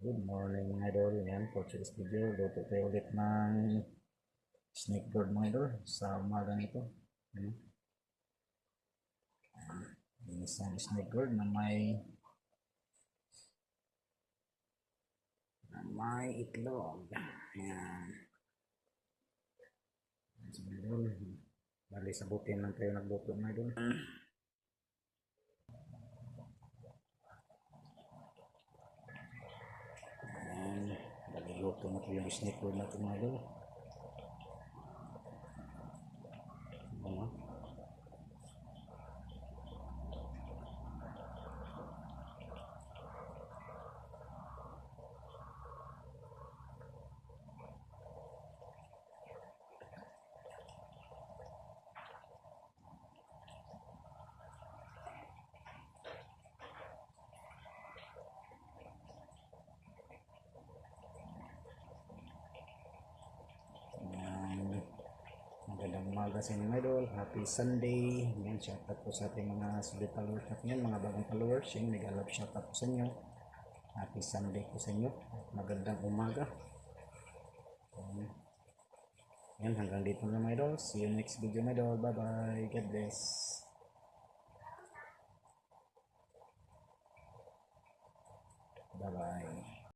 Good morning mga idol. Yan, for today's video, luto tayo ulit ng snake board mga idol sa umaga nito. Isang snake board na may itlog. Yan. So, mga idol, bali sabutin lang tayo nagluto mga idol. Luto na po yung snake board natin mga idol. Magandang umaga sa inyo mga idol. Happy Sunday. Yan, shoutout po sa ating mga solid followers natin yan, mga bagong followers. Yung nag-alap shoutout po sa inyo. Happy Sunday po sa inyo. Magandang umaga. Yan, hanggang dito na mga idol. See you next video mga idol. Bye bye. God bless. Bye bye.